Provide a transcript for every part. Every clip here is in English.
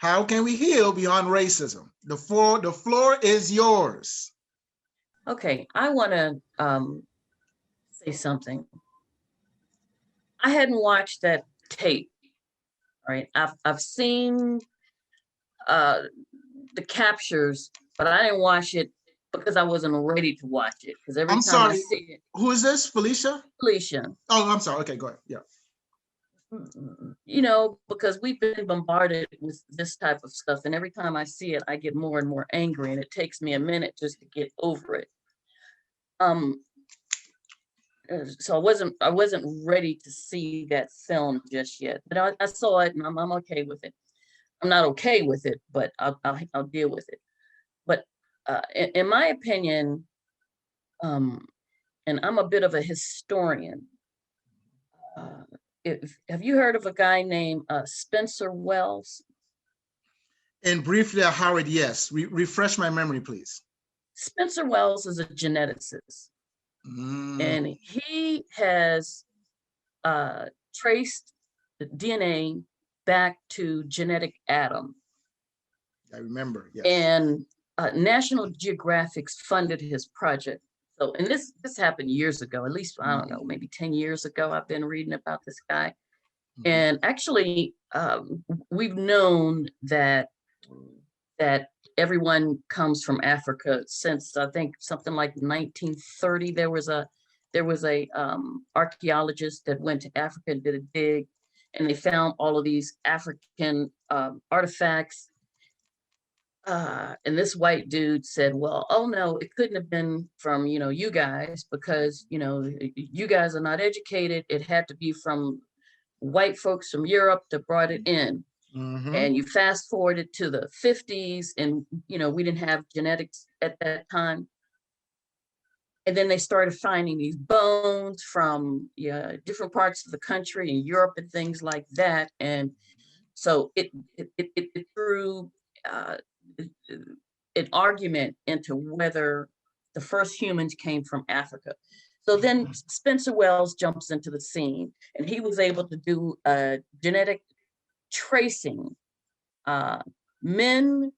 How can we heal beyond racism? The floor is yours. Okay, I want to say something. I hadn't watched that tape, right? I've seen uh, the captures, but I didn't watch it because I wasn't ready to watch it. Because every I'm time I sorry. see it, Who is this? Felicia? Felicia, Oh, I'm sorry. Okay, go ahead. Yeah. you know, because we've been bombarded with this type of stuff, and every time I see it, I get more and more angry, and it takes me a minute just to get over it. Um, so I wasn't ready to see that film just yet, but I saw it, and I'm okay with it. I'm not okay with it, but I'll deal with it. But in my opinion, um, and I'm a bit of a historian. Uh, have you heard of a guy named Spencer Wells? And briefly, Howard, yes. Refresh my memory, please. Spencer Wells is a geneticist, and he has traced the DNA back to genetic Adam. I remember, yes. And National Geographic's funded his project. So, and this happened years ago, at least, I don't know, maybe 10 years ago, I've been reading about this guy. And actually, we've known that everyone comes from Africa since, I think, something like 1930. There was a archaeologist that went to Africa and did a dig, and they found all of these African artifacts. And this white dude said, well, oh no, it couldn't have been from, you guys, because, you guys are not educated. It had to be from white folks from Europe that brought it in. And you fast forwarded to the 50s, and, we didn't have genetics at that time. And then they started finding these bones from different parts of the country in Europe and things like that. And so it threw an argument into whether the first humans came from Africa. So then Spencer Wells jumps into the scene, and he was able to do genetic tracing. Men,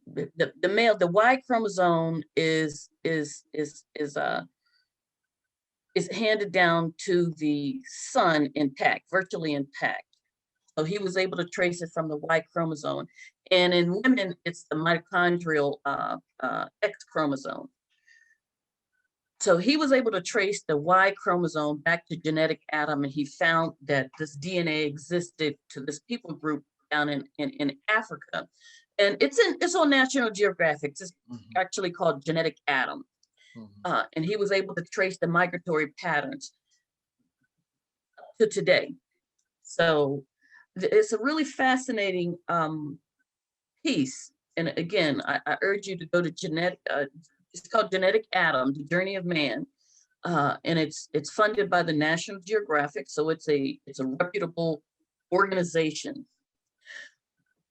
the male, the Y chromosome is handed down to the son intact, virtually intact. So he was able to trace it from the Y chromosome. And in women, it's the mitochondrial X chromosome. So he was able to trace the Y chromosome back to genetic Adam, and he found that this DNA existed to this people group down in Africa. And it's on National Geographic. It's actually called Genetic Adam. And he was able to trace the migratory patterns to today. So it's a really fascinating piece. And again, I urge you to go to it's called Genetic Adam, The Journey of Man. And it's funded by the National Geographic. So it's a reputable organization.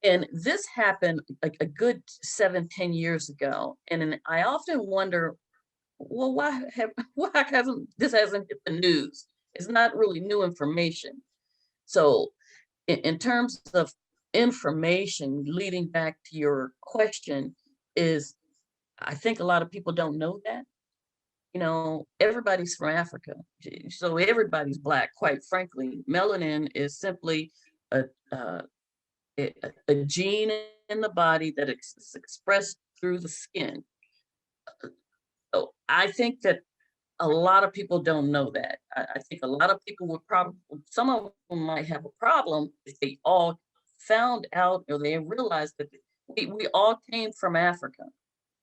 And this happened a good 7-10 years ago. And I often wonder, well, why hasn't this hit the news? It's not really new information. So in terms of information, leading back to your question, is I think a lot of people don't know that. Everybody's from Africa, so everybody's Black. Quite frankly, melanin is simply a gene in the body that is expressed through the skin. So I think that a lot of people don't know that. I think a lot of people would probably, some of them might have a problem if they all found out or they realized that we all came from Africa.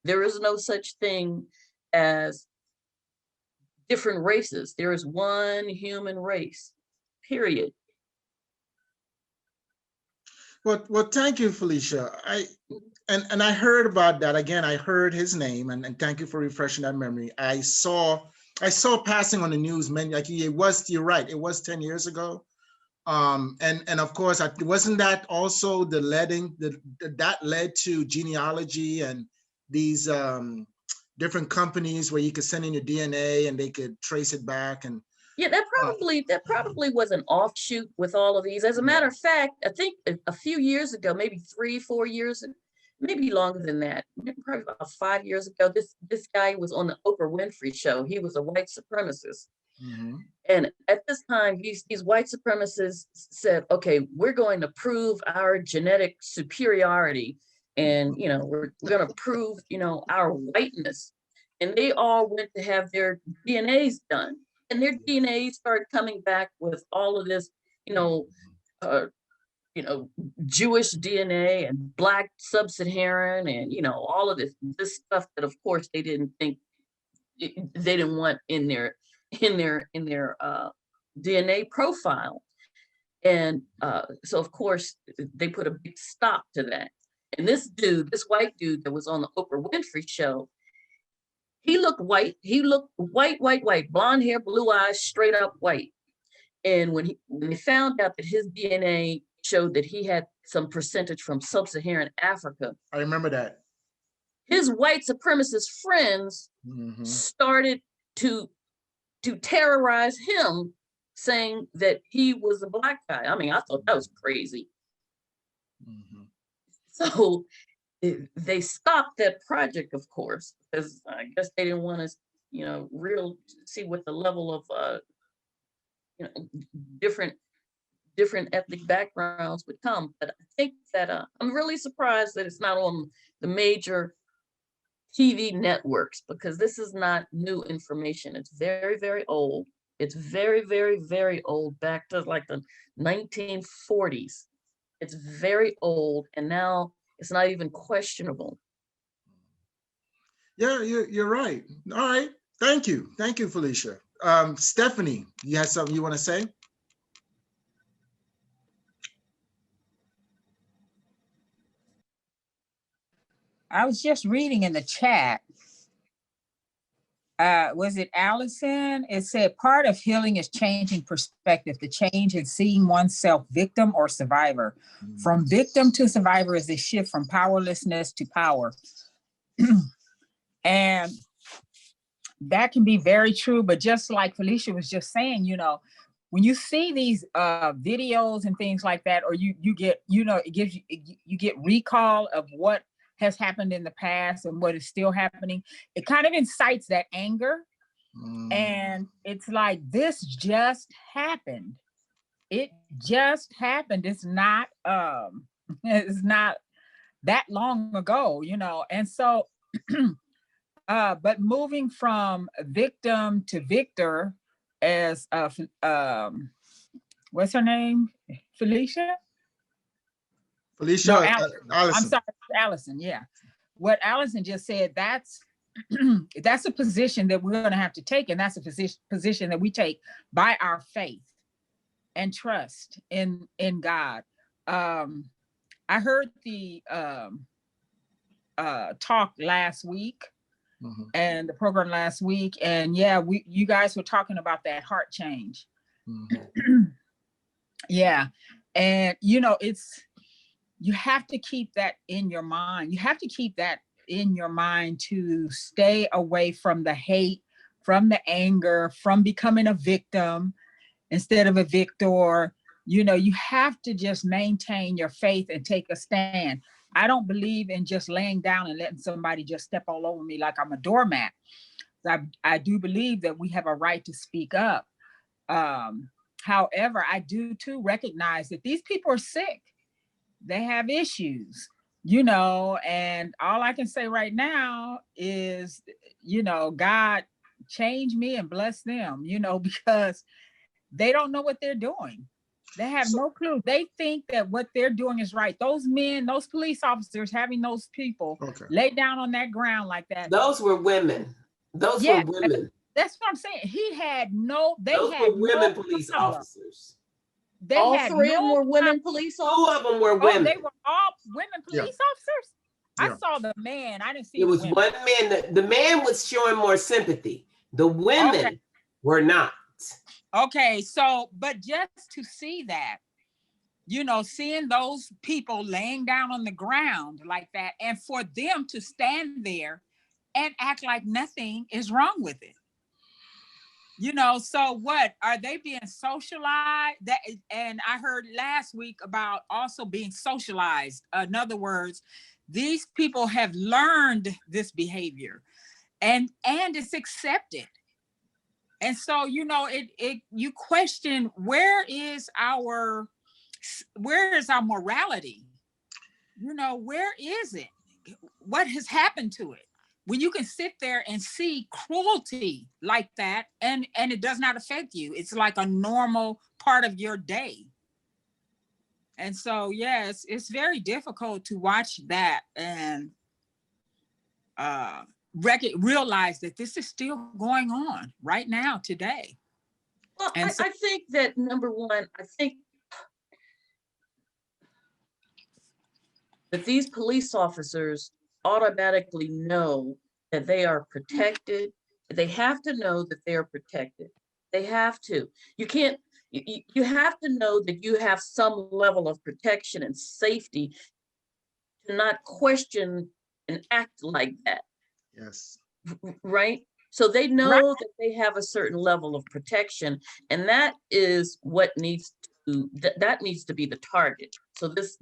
There is no such thing as different races. There is one human race, period. Well, thank you, Felicia. And I heard about that. Again, I heard his name, and thank you for refreshing that memory. I saw passing on the news, man, like you're right, it was 10 years ago. And of course, wasn't that also that led to genealogy and these different companies where you could send in your DNA and they could trace it back. And Yeah, that probably was an offshoot with all of these. As a matter of fact, I think a few years ago, maybe 3, 4 years, maybe longer than that, probably about 5 years ago, this guy was on the Oprah Winfrey show. He was a white supremacist. Mm-hmm. And at this time, these white supremacists said, okay, we're going to prove our genetic superiority. And, we're going to prove, our whiteness. And they all went to have their DNAs done. And their DNA started coming back with all of this, uh, Jewish DNA and Black sub-Saharan and, all of this stuff that, of course, they didn't think, they didn't want in their DNA profile. And so, of course, they put a big stop to that. And this white dude that was on the Oprah Winfrey show, he looked white. He looked white, blonde hair, blue eyes, straight up white. And when they found out that his DNA showed that he had some percentage from sub-Saharan Africa, I remember that. His white supremacist friends started to terrorize him, saying that he was a Black guy. I mean, I thought that was crazy. So they stopped that project, of course, because I guess they didn't want to, see what the level of, different ethnic backgrounds would come. But I think that I'm really surprised that it's not on the major TV networks, because this is not new information. It's very, very old. It's very, very, very old, back to like the 1940s. It's very old, and now it's not even questionable. Yeah, you're right. All right. Thank you, Felicia. Stephanie, you have something you want to say? I was just reading in the chat. Was it Allison? It said part of healing is changing perspective, the change in seeing oneself victim or survivor. From victim to survivor is a shift from powerlessness to power. And that can be very true, but just like Felicia was just saying, when you see these videos and things like that, or you get, it gives you get recall of what has happened in the past and what is still happening. It kind of incites that anger. And it's like, this just happened. It just happened. It's not that long ago, and so but moving from victim to victor, as what's her name? Felicia? Felicia, No, Allison. I'm sorry, Allison. Yeah. What Allison just said, that's a position that we're going to have to take. And that's a position that we take by our faith and trust in God. I heard the talk last week and the program last week. And yeah, you guys were talking about that heart change. Yeah. And, you have to keep that in your mind. You have to keep that in your mind to stay away from the hate, from the anger, from becoming a victim instead of a victor. You have to just maintain your faith and take a stand. I don't believe in just laying down and letting somebody just step all over me like I'm a doormat. I do believe that we have a right to speak up. However, I do too recognize that these people are sick. They have issues, and all I can say right now is, God, change me and bless them, because they don't know what they're doing. They have no clue. They think that what they're doing is right. Those men, those police officers, having those people lay down on that ground like that. Those were women. Those were women. That's what I'm saying. Those were women police officers. All three of them were women police officers? 2 of them were women. They were all women police officers? I saw the man. I didn't see it was one man. The man was showing more sympathy. The women were not. Okay, so, but just to see that, seeing those people laying down on the ground like that, and for them to stand there and act like nothing is wrong with it. You know, so what are they being socialized? That, and I heard last week about also being socialized. In other words, these people have learned this behavior, and it's accepted. And so, you know, you question where is our morality? You know, where is it? What has happened to it? When you can sit there and see cruelty like that, and it does not affect you. It's like a normal part of your day. And so, yes, it's very difficult to watch that and realize that this is still going on right now today. Well, And I think that number one, I think that these police officers automatically know that they are protected. They have to know that they are protected. They have to. You can't, you have to know that you have some level of protection and safety to not question and act like that. Yes. Right? So they know that they have a certain level of protection, and that is what needs to, that needs to be the target. So this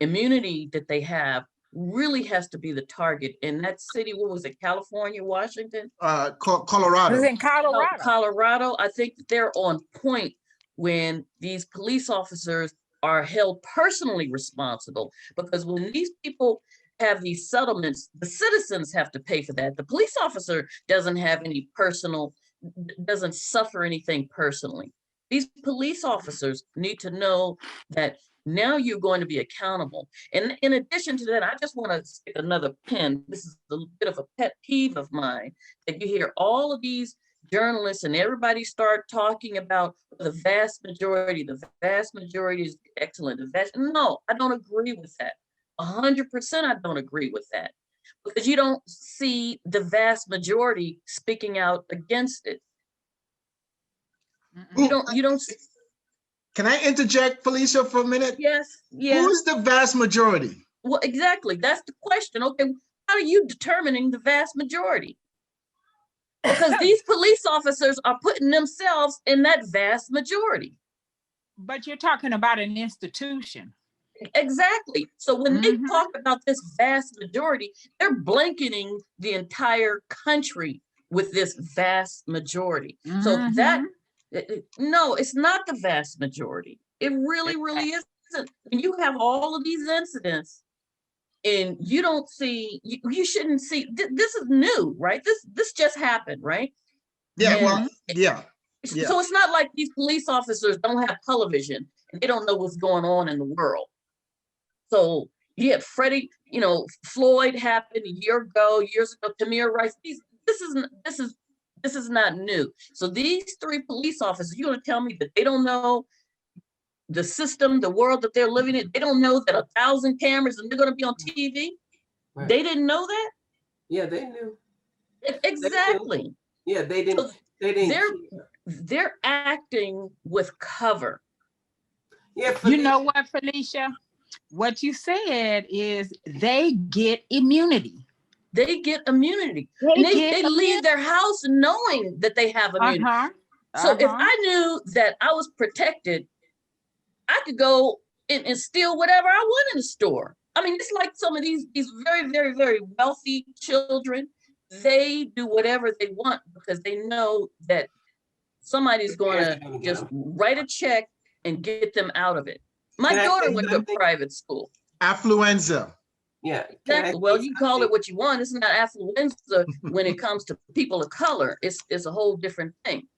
immunity that they have really has to be the target. In that city, what was it, California, Washington? Colorado. It was in Colorado. Colorado, I think they're on point when these police officers are held personally responsible, because when these people have these settlements, the citizens have to pay for that. The police officer doesn't have any personal, doesn't suffer anything personally. These police officers need to know that now you're going to be accountable. And in addition to that, I just want to stick another pin. This is a bit of a pet peeve of mine, that you hear all of these journalists and everybody start talking about the vast majority is excellent. No, I don't agree with that. 100% I don't agree with that, because you don't see the vast majority speaking out against it. You don't. Can I interject, Felicia, for a minute? Yes, yes. Who's the vast majority? Well, exactly. That's the question. Okay, how are you determining the vast majority? Because these police officers are putting themselves in that vast majority. But you're talking about an institution. Exactly. So when they talk about this vast majority, they're blanketing the entire country with this vast majority. So that, no, it's not the vast majority. It really, really isn't. When you have all of these incidents and you don't see, you shouldn't see, this is new, right? This just happened, right? Yeah, And well, yeah. So it's not like these police officers don't have television and they don't know what's going on in the world. So you had Freddie, you know, Floyd happened years ago, Tamir Rice. This is not new. So these three police officers, you're gonna tell me that they don't know the system, the world that they're living in? They don't know that 1,000 cameras and they're gonna be on TV? Right. They didn't know that? Yeah, they knew. Exactly. They knew. Yeah, they didn't. So they didn't. They're acting with cover. Yeah, Felicia. You know what, Felicia? What you said is they get immunity. They get immunity. They leave their house knowing that they have immunity. So if I knew that I was protected, I could go and steal whatever I want in the store. I mean, it's like some of these very, very, very wealthy children. They do whatever they want because they know that somebody's going to just write a check and get them out of it. My daughter went to a private school. Affluenza. Yeah. Exactly. Well, you can call it what you want. It's not affluenza when it comes to people of color. It's a whole different thing.